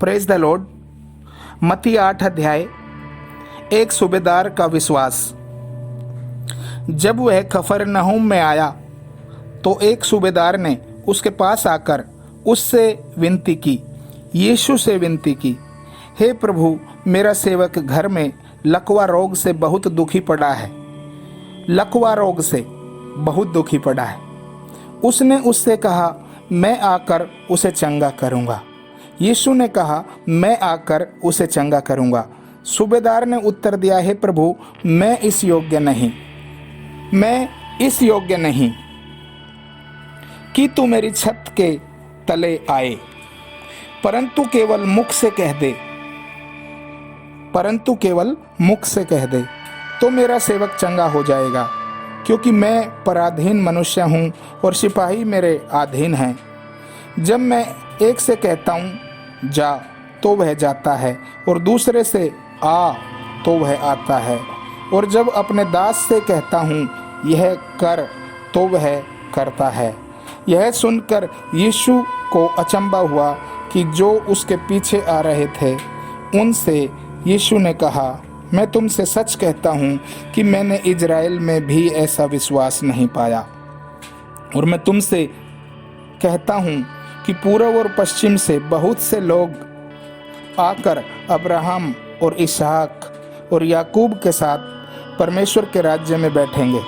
Praise the Lord. मत्ती 8 अध्याय। एक सूबेदार का विश्वास। जब वह कफरनहूम में आया तो एक सूबेदार ने उसके पास आकर उससे विनती की, यीशु से विनती की, हे प्रभु, मेरा सेवक घर में लकवा रोग से बहुत दुखी पड़ा है। लकवा रोग से बहुत दुखी पड़ा है। उसने उससे कहा, मैं आकर उसे चंगा करूंगा। यीशु ने कहा, मैं आकर उसे चंगा करूंगा। सूबेदार ने उत्तर दिया, हे प्रभु, मैं इस योग्य नहीं कि तू मेरी छत के तले आए, परंतु केवल मुख से कह दे तो मेरा सेवक चंगा हो जाएगा, क्योंकि मैं पराधीन मनुष्य हूँ और सिपाही मेरे अधीन हैं। जब मैं एक से कहता हूँ जा तो वह जाता है, और दूसरे से आ तो वह आता है, और जब अपने दास से कहता हूँ यह कर तो वह करता है। यह सुनकर यीशु को अचंभा हुआ कि जो उसके पीछे आ रहे थे उनसे यीशु ने कहा, मैं तुमसे सच कहता हूँ कि मैंने इज़राइल में भी ऐसा विश्वास नहीं पाया। और मैं तुमसे कहता हूँ कि पूर्व और पश्चिम से बहुत से लोग आकर अब्राहम और इसहाक और याकूब के साथ परमेश्वर के राज्य में बैठेंगे,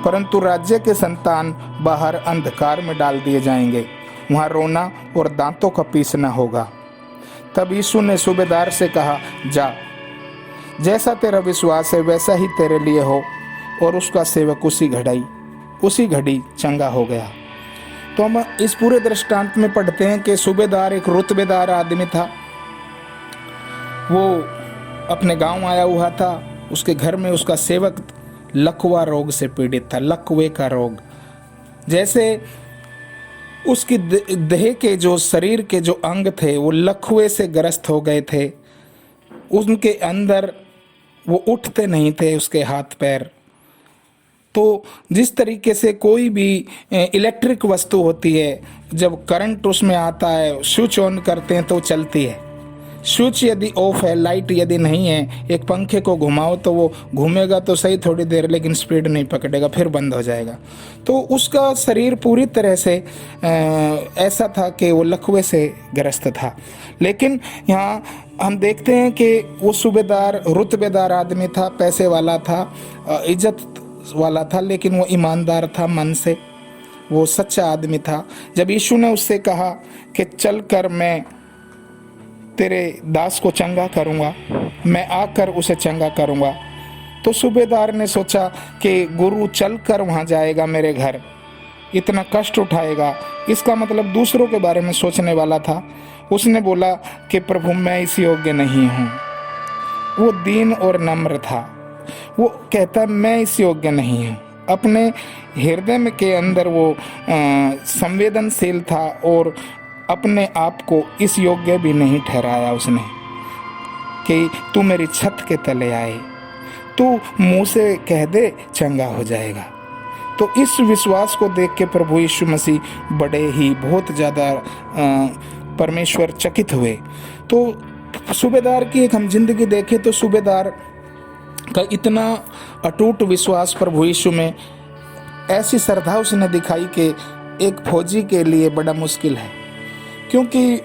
परंतु राज्य के संतान बाहर अंधकार में डाल दिए जाएंगे, वहाँ रोना और दांतों का पीसना होगा। तब यीशु ने सूबेदार से कहा, जा, जैसा तेरा विश्वास है वैसा ही तेरे लिए हो। और उसका सेवक उसी घड़ी चंगा हो गया। तो हम इस पूरे दृष्टांत में पढ़ते हैं कि सूबेदार एक रुतबेदार आदमी था। वो अपने गांव आया हुआ था। उसके घर में उसका सेवक लकवा रोग से पीड़ित था, लकवे का रोग। जैसे उसकी देह के जो शरीर के जो अंग थे वो लकवे से ग्रस्त हो गए थे। उनके अंदर वो उठते नहीं थे, उसके हाथ पैर। तो जिस तरीके से कोई भी इलेक्ट्रिक वस्तु होती है, जब करंट उसमें आता है, स्विच ऑन करते हैं तो चलती है। स्विच यदि ऑफ है, लाइट यदि नहीं है, एक पंखे को घुमाओ तो वो घूमेगा तो सही थोड़ी देर, लेकिन स्पीड नहीं पकड़ेगा, फिर बंद हो जाएगा। तो उसका शरीर पूरी तरह से ऐसा था कि वो लकवे से ग्रस्त था। लेकिन यहाँ हम देखते हैं कि वो सूबेदार रुतबेदार आदमी था, पैसे वाला था, इज्जत वाला था, लेकिन वो ईमानदार था मन से, वो सच्चा आदमी था। जब यीशु ने उससे कहा कि चल कर मैं तेरे दास को चंगा करूंगा, मैं आकर उसे चंगा करूंगा, तो सूबेदार ने सोचा कि गुरु चल कर वहाँ जाएगा मेरे घर, इतना कष्ट उठाएगा, इसका मतलब दूसरों के बारे में सोचने वाला था। उसने बोला कि प्रभु, मैं इस योग्य नहीं हूँ। वो दीन और नम्र था। वो कहता, मैं इस योग्य नहीं हूँ। अपने हृदय में के अंदर वो संवेदनशील था और अपने आप को इस योग्य भी नहीं ठहराया उसने कि तू मेरी छत के तले आए, तू मुंह से कह दे चंगा हो जाएगा। तो इस विश्वास को देख के प्रभु यीशु मसीह बहुत ज़्यादा परमेश्वर चकित हुए। तो सूबेदार की एक हम जिंदगी देखें तो सूबेदार का इतना अटूट विश्वास प्रभु यीशु में, ऐसी श्रद्धा उसने दिखाई कि एक फौजी के लिए बड़ा मुश्किल है, क्योंकि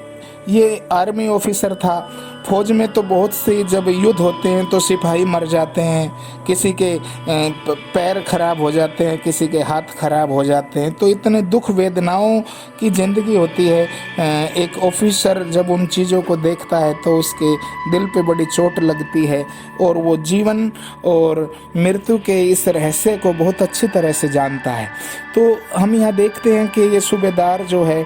ये आर्मी ऑफिसर था। फौज में तो बहुत से जब युद्ध होते हैं तो सिपाही मर जाते हैं, किसी के पैर खराब हो जाते हैं, किसी के हाथ खराब हो जाते हैं, तो इतने दुख वेदनाओं की ज़िंदगी होती है। एक ऑफिसर जब उन चीज़ों को देखता है तो उसके दिल पे बड़ी चोट लगती है, और वो जीवन और मृत्यु के इस रहस्य को बहुत अच्छी तरह से जानता है। तो हम यहाँ देखते हैं कि ये सूबेदार जो है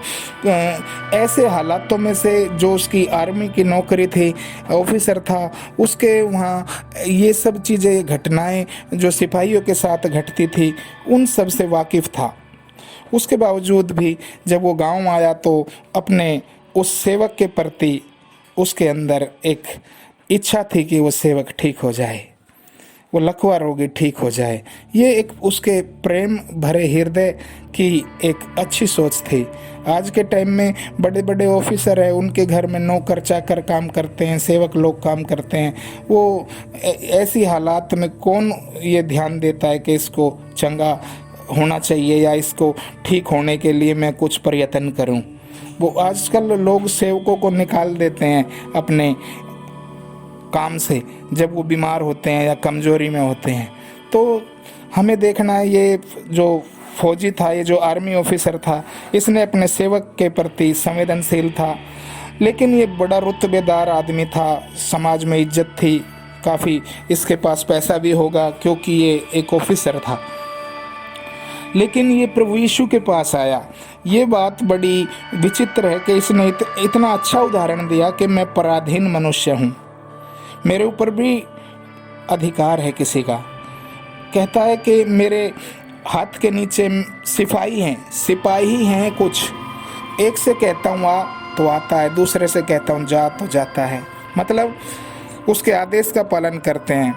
ऐसे हालातों में से, जो उसकी आर्मी की नौकरी थी, ऑफिसर था, उसके वहाँ ये सब चीज़ें, घटनाएं जो सिपाहियों के साथ घटती थी, उन सब से वाकिफ़ था। उसके बावजूद भी जब वो गांव आया तो अपने उस सेवक के प्रति उसके अंदर एक इच्छा थी कि वो सेवक ठीक हो जाए। वो लकवा रोगी ठीक हो जाए। ये एक उसके प्रेम भरे हृदय की एक अच्छी सोच थी। आज के टाइम में बड़े बड़े ऑफिसर हैं, उनके घर में नौकर चाकर काम करते हैं, सेवक लोग काम करते हैं। वो ऐसी हालात में कौन ये ध्यान देता है कि इसको चंगा होना चाहिए या इसको ठीक होने के लिए मैं कुछ प्रयत्न करूं। वो आजकल लोग सेवकों को निकाल देते हैं अपने काम से जब वो बीमार होते हैं या कमजोरी में होते हैं। तो हमें देखना है, ये जो फौजी था, ये जो आर्मी ऑफिसर था, इसने अपने सेवक के प्रति संवेदनशील था, लेकिन ये बड़ा रुतबेदार आदमी था, समाज में इज्जत थी काफ़ी, इसके पास पैसा भी होगा क्योंकि ये एक ऑफिसर था। लेकिन ये प्रभु यीशु के पास आया। ये बात बड़ी विचित्र है कि इसने इतना अच्छा उदाहरण दिया कि मैं पराधीन मनुष्य हूँ, मेरे ऊपर भी अधिकार है किसी का। कहता है कि मेरे हाथ के नीचे सिपाही हैं कुछ, एक से कहता हूँ आ तो आता है, दूसरे से कहता हूँ जा तो जाता है, मतलब उसके आदेश का पालन करते हैं।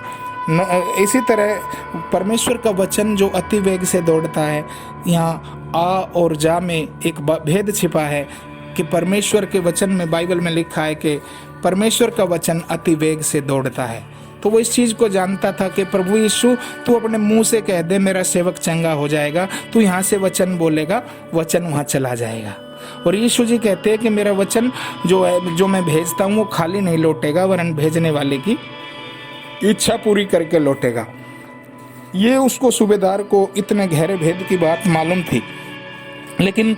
इसी तरह परमेश्वर का वचन जो अति वेग से दौड़ता है, यहाँ आ और जा में एक भेद छिपा है कि परमेश्वर के वचन में, बाइबल में लिखा है कि परमेश्वर का वचन अति वेग से दौड़ता है। तो वो इस चीज़ को जानता था कि प्रभु यीशु तू अपने मुंह से कह दे मेरा सेवक चंगा हो जाएगा, तू यहाँ से वचन बोलेगा, वचन वहाँ चला जाएगा। और यीशु जी कहते हैं कि मेरा वचन जो है, जो मैं भेजता हूँ, वो खाली नहीं लौटेगा, वरन भेजने वाले की इच्छा पूरी करके लौटेगा। ये उसको सूबेदार को इतने गहरे भेद की बात मालूम थी। लेकिन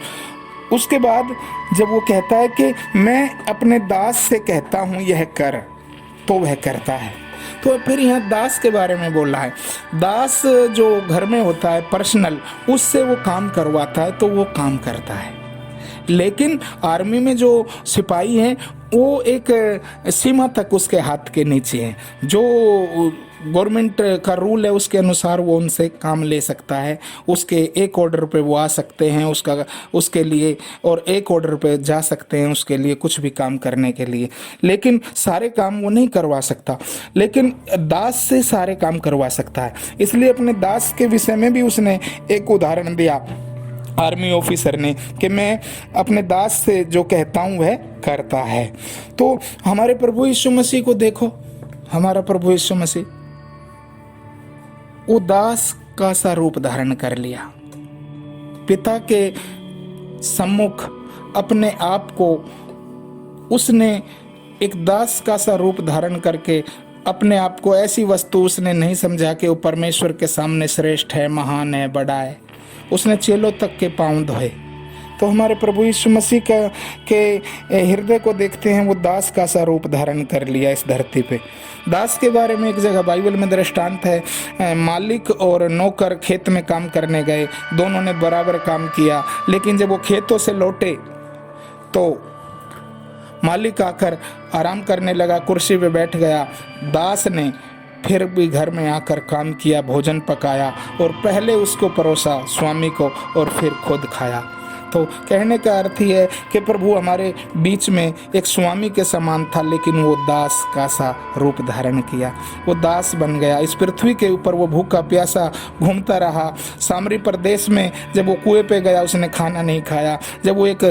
उसके बाद जब वो कहता है कि मैं अपने दास से कहता हूँ यह कर, तो वह करता है। तो फिर यहाँ दास के बारे में बोल रहा है। दास जो घर में होता है पर्सनल, उससे वो काम करवाता है तो वो काम करता है। लेकिन आर्मी में जो सिपाही हैं वो एक सीमा तक उसके हाथ के नीचे हैं। जो गवर्नमेंट का रूल है उसके अनुसार वो उनसे काम ले सकता है, उसके एक ऑर्डर पे वो आ सकते हैं उसके लिए, और एक ऑर्डर पे जा सकते हैं उसके लिए कुछ भी काम करने के लिए। लेकिन सारे काम वो नहीं करवा सकता, लेकिन दास से सारे काम करवा सकता है। इसलिए अपने दास के विषय में भी उसने एक उदाहरण दिया आर्मी ऑफिसर ने कि मैं अपने दास से जो कहता हूँ वह करता है। तो हमारे प्रभु यीशु मसीह को देखो, हमारा प्रभु यीशु मसीह वो दास का सा रूप धारण कर लिया, पिता के सम्मुख अपने आप को उसने एक दास का सा रूप धारण करके अपने आप को ऐसी वस्तु उसने नहीं समझा कि वो परमेश्वर के सामने श्रेष्ठ है, महान है, बड़ा है। उसने चेलों तक के पांव धोए। तो हमारे प्रभु यीशु मसीह के हृदय को देखते हैं, वो दास का सा रूप धारण कर लिया इस धरती पे। दास के बारे में एक जगह बाइबल में दृष्टांत है, मालिक और नौकर खेत में काम करने गए, दोनों ने बराबर काम किया, लेकिन जब वो खेतों से लौटे तो मालिक आकर आराम करने लगा, कुर्सी पे बैठ गया। दास ने फिर भी घर में आकर काम किया, भोजन पकाया और पहले उसको परोसा स्वामी को और फिर खुद खाया। तो कहने का अर्थ ही है कि प्रभु हमारे बीच में एक स्वामी के समान था, लेकिन वो दास का सा रूप धारण किया, वो दास बन गया। इस पृथ्वी के ऊपर वो भूखा प्यासा घूमता रहा। सामरी प्रदेश में जब वो कुएं पे गया उसने खाना नहीं खाया। जब वो एक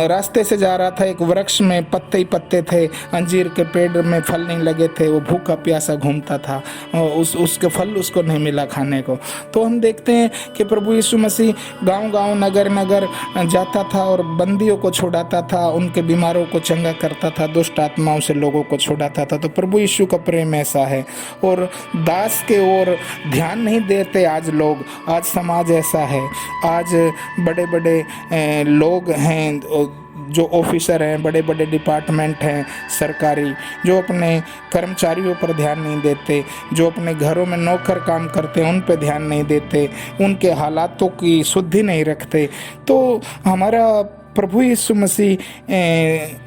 रास्ते से जा रहा था, एक वृक्ष में पत्ते ही पत्ते थे, अंजीर के पेड़ में फल नहीं लगे थे, वो भूखा प्यासा घूमता था, उसके फल उसको नहीं मिला खाने को। तो हम देखते हैं कि प्रभु यीशु मसीह गाँव-गाँव, नगर-नगर जाता था और बंदियों को छुड़ाता था, उनके बीमारों को चंगा करता था, दुष्ट आत्माओं से लोगों को छुड़ाता था। तो प्रभु यीशु का प्रेम ऐसा है। और दास के ओर ध्यान नहीं देते आज लोग, आज समाज ऐसा है। आज बड़े बड़े लोग हैं जो ऑफिसर हैं, बड़े बड़े डिपार्टमेंट हैं सरकारी, जो अपने कर्मचारियों पर ध्यान नहीं देते, जो अपने घरों में नौकर काम करते हैं उन पर ध्यान नहीं देते, उनके हालातों की शुद्धि नहीं रखते। तो हमारा प्रभु यीशु मसीह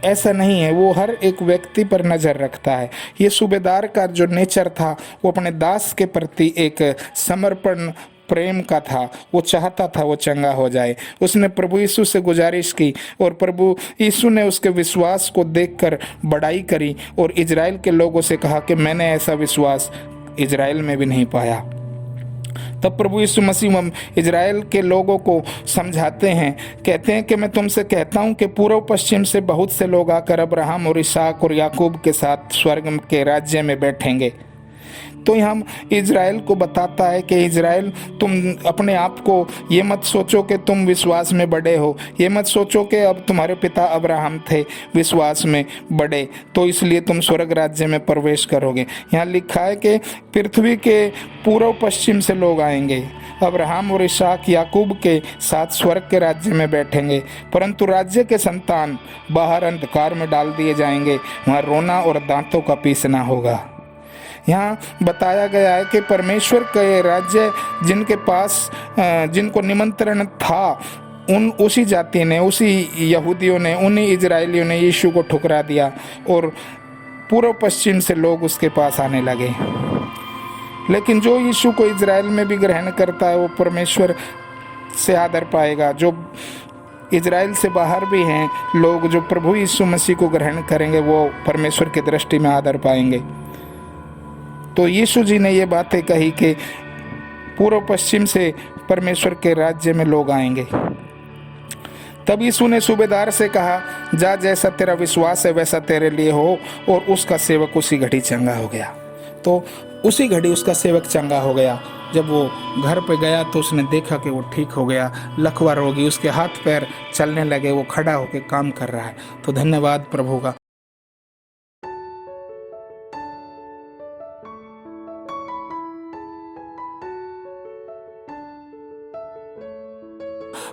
ऐसा नहीं है, वो हर एक व्यक्ति पर नज़र रखता है। ये सूबेदार का जो नेचर था वो अपने दास के प्रति एक समर्पण प्रेम का था, वो चाहता था वो चंगा हो जाए। उसने प्रभु यीशु से गुजारिश की और प्रभु यीशु ने उसके विश्वास को देखकर बड़ाई करी और इजराइल के लोगों से कहा कि मैंने ऐसा विश्वास इजराइल में भी नहीं पाया। तब प्रभु यीशु मसीह इजराइल के लोगों को समझाते हैं, कहते हैं कि मैं तुमसे कहता हूं कि पूर्व पश्चिम से बहुत से लोग आकर अब्राहम और इसहाक और याकूब के साथ स्वर्ग के राज्य में बैठेंगे। तो हम इजराइल को बताता है कि इजराइल, तुम अपने आप को ये मत सोचो कि तुम विश्वास में बड़े हो, ये मत सोचो कि अब तुम्हारे पिता अब्राहम थे विश्वास में बड़े तो इसलिए तुम स्वर्ग राज्य में प्रवेश करोगे। यहाँ लिखा है कि पृथ्वी के पूर्व पश्चिम से लोग आएंगे, अब्राहम और इसहाक याकूब के साथ स्वर्ग के राज्य में बैठेंगे, परंतु राज्य के संतान बाहर अंधकार में डाल दिए जाएंगे, वहाँ रोना और दांतों का पीसना होगा। यहाँ बताया गया है कि परमेश्वर के राज्य जिनके पास जिनको निमंत्रण था उसी जाति ने, उसी यहूदियों ने, उन्हीं इजराइलियों ने यीशु को ठुकरा दिया और पूर्व पश्चिम से लोग उसके पास आने लगे। लेकिन जो यीशु को इजराइल में भी ग्रहण करता है वो परमेश्वर से आदर पाएगा। जो इजराइल से बाहर भी हैं लोग जो प्रभु यीशु मसीह को ग्रहण करेंगे वो परमेश्वर की दृष्टि में आदर पाएंगे। तो यीशु जी ने ये बातें कही कि पूर्व पश्चिम से परमेश्वर के राज्य में लोग आएंगे। तब यीशु ने सूबेदार से कहा, जा, जैसा तेरा विश्वास है वैसा तेरे लिए हो, और उसका सेवक उसी घड़ी चंगा हो गया। तो उसी घड़ी उसका सेवक चंगा हो गया। जब वो घर पे गया तो उसने देखा कि वो ठीक हो गया, लकवा रोगी, उसके हाथ पैर चलने लगे, वो खड़ा होकर काम कर रहा है। तो धन्यवाद प्रभु का।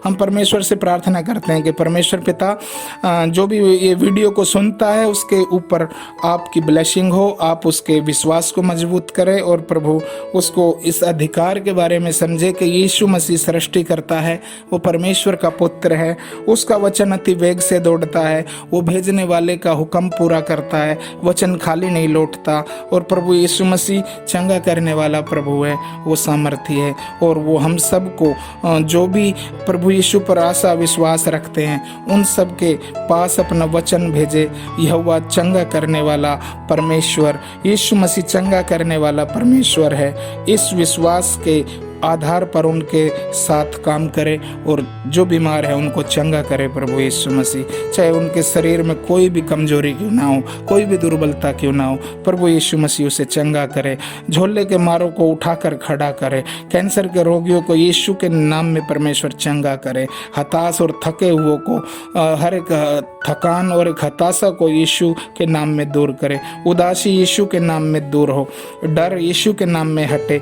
हम परमेश्वर से प्रार्थना करते हैं कि परमेश्वर पिता जो भी ये वीडियो को सुनता है उसके ऊपर आपकी ब्लेसिंग हो, आप उसके विश्वास को मजबूत करें और प्रभु उसको इस अधिकार के बारे में समझे कि यीशु मसीह सृष्टि करता है, वो परमेश्वर का पुत्र है, उसका वचन अति वेग से दौड़ता है, वो भेजने वाले का हुक्म पूरा करता है, वचन खाली नहीं लौटता। और प्रभु यीशु मसीह चंगा करने वाला प्रभु है, वो सामर्थी है। और वो हम सबको जो भी प्रभु यीशु पर आशा विश्वास रखते हैं उन सब के पास अपना वचन भेजे। यहोवा चंगा करने वाला परमेश्वर, यीशु मसीह चंगा करने वाला परमेश्वर है। इस विश्वास के आधार पर उनके साथ काम करे और जो बीमार है उनको चंगा करे प्रभु यीशु मसीह। चाहे उनके शरीर में कोई भी कमजोरी क्यों ना हो, कोई भी दुर्बलता क्यों ना हो, प्रभु यीशु मसीह उसे चंगा करे। झोले के मारों को उठाकर खड़ा करे। कैंसर के रोगियों को यीशु के नाम में परमेश्वर चंगा करे। हताश और थके हुओं को हर एक थकान और एक हताशा को यीशु के नाम में दूर करे। उदासी यीशु के नाम में दूर हो। डर यीशु के नाम में हटे।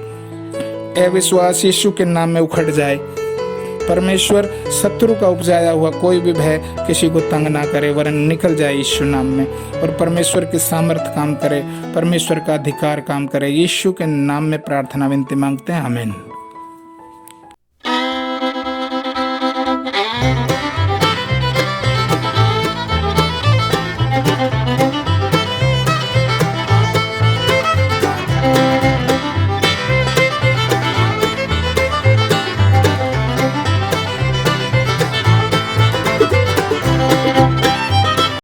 अविश्वास यीशु के नाम में उखड़ जाए। परमेश्वर शत्रु का उपजाया हुआ कोई भी भय किसी को तंग ना करे, वरन निकल जाए यीशु नाम में। और परमेश्वर की सामर्थ काम करे, परमेश्वर का अधिकार काम करे। यीशु के नाम में प्रार्थना विनती मांगते हैं, आमीन।